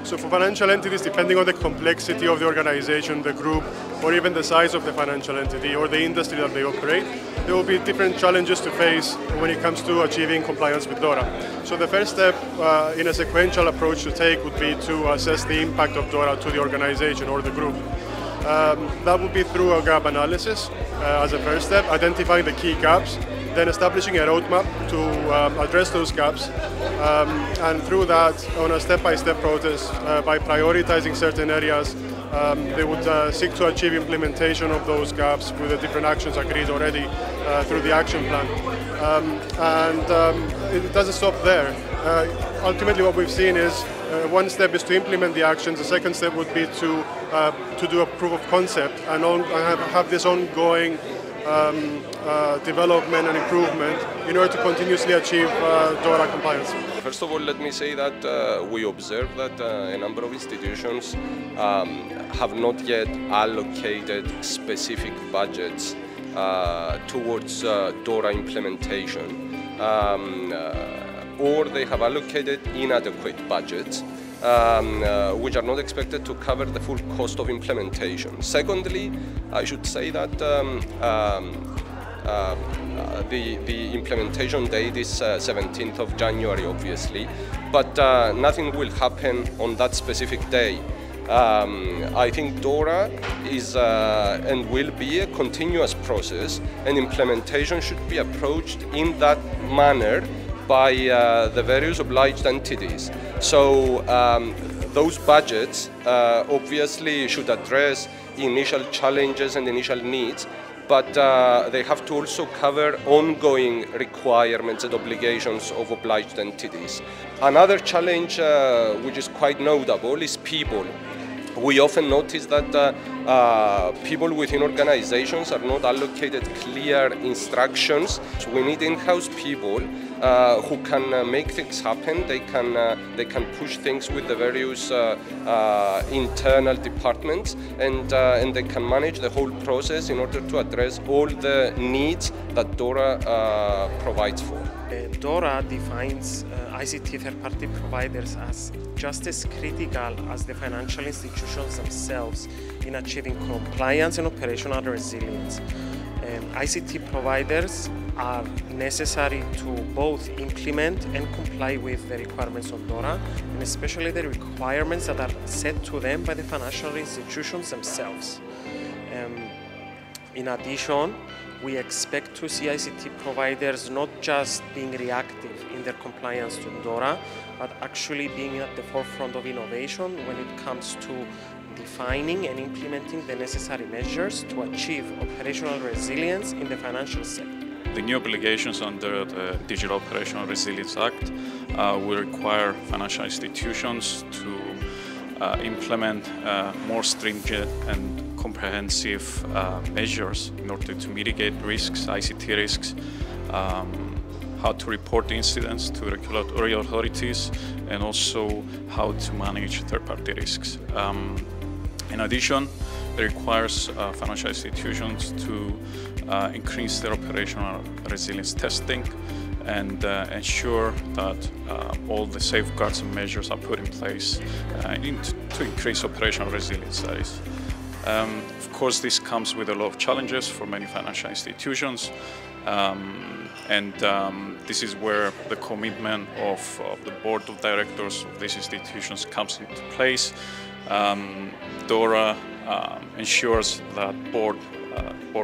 So for financial entities, depending on the complexity of the organization, the group, or even the size of the financial entity or the industry that they operate, there will be different challenges to face when it comes to achieving compliance with DORA. So the first step in a sequential approach to take would be to assess the impact of DORA to the organization or the group. That would be through a gap analysis as a first step, identifying the key gaps, then establishing a roadmap to address those gaps, and through that, on a step-by-step process, by prioritizing certain areas, they would seek to achieve implementation of those gaps with the different actions agreed already through the action plan. It doesn't stop there. Ultimately, what we've seen is one step is to implement the actions. The second step would be to do a proof of concept and have this ongoing development and improvement in order to continuously achieve DORA compliance. First of all, let me say that we observe that a number of institutions have not yet allocated specific budgets towards DORA implementation, or they have allocated inadequate budgets, which are not expected to cover the full cost of implementation. Secondly, I should say that the implementation date is 17th of January, obviously, but nothing will happen on that specific day. I think DORA is and will be a continuous process, and implementation should be approached in that manner by the various obliged entities. So those budgets obviously should address initial challenges and initial needs, but they have to also cover ongoing requirements and obligations of obliged entities. Another challenge which is quite notable is people. We often notice that people within organizations are not allocated clear instructions. So we need in-house people who can make things happen. They can push things with the various internal departments, and they can manage the whole process in order to address all the needs that DORA provides for. DORA defines ICT third-party providers as just as critical as the financial institutions themselves in achieving compliance and operational resilience. ICT providers are necessary to both implement and comply with the requirements of DORA, and especially the requirements that are set to them by the financial institutions themselves. In addition, we expect to see ICT providers not just being reactive in their compliance to DORA, but actually being at the forefront of innovation when it comes to defining and implementing the necessary measures to achieve operational resilience in the financial sector. The new obligations under the Digital Operational Resilience Act will require financial institutions to implement more stringent and comprehensive measures in order to mitigate risks, ICT risks, how to report incidents to regulatory authorities, and also how to manage third-party risks. In addition, it requires financial institutions to increase their operational resilience testing and ensure that all the safeguards and measures are put in place to increase operational resilience. That is. Of course, this comes with a lot of challenges for many financial institutions, and this is where the commitment of the board of directors of these institutions comes into place. DORA ensures that board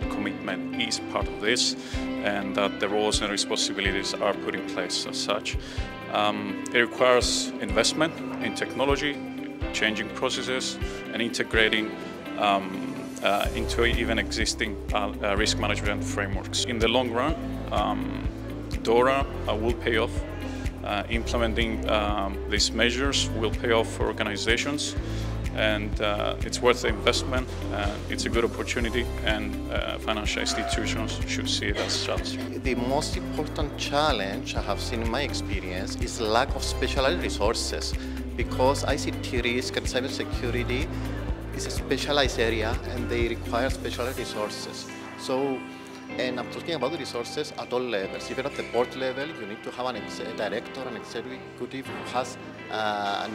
commitment is part of this, and that the roles and responsibilities are put in place as such. It requires investment in technology, changing processes, and integrating into even existing risk management frameworks. In the long run, DORA will pay off. Implementing these measures will pay off for organizations, and it's worth the investment. It's a good opportunity, and financial institutions should see it as such. The most important challenge I have seen in my experience is lack of specialized resources, because ICT risk and cybersecurity is a specialized area and they require specialized resources. So And I'm talking about the resources at all levels. Even at the board level, you need to have a director, an executive who has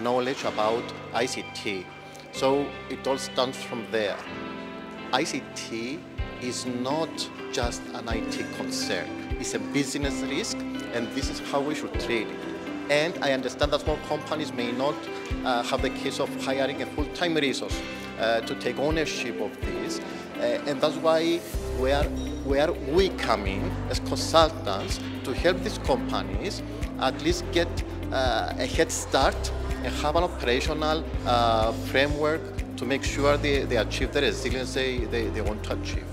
knowledge about ICT. So it all stems from there. ICT is not just an IT concern. It's a business risk, and this is how we should treat it. And I understand that small companies may not have the case of hiring a full-time resource to take ownership of this. And that's why where we come in as consultants to help these companies at least get a head start and have an operational framework to make sure they achieve the resilience they want to achieve.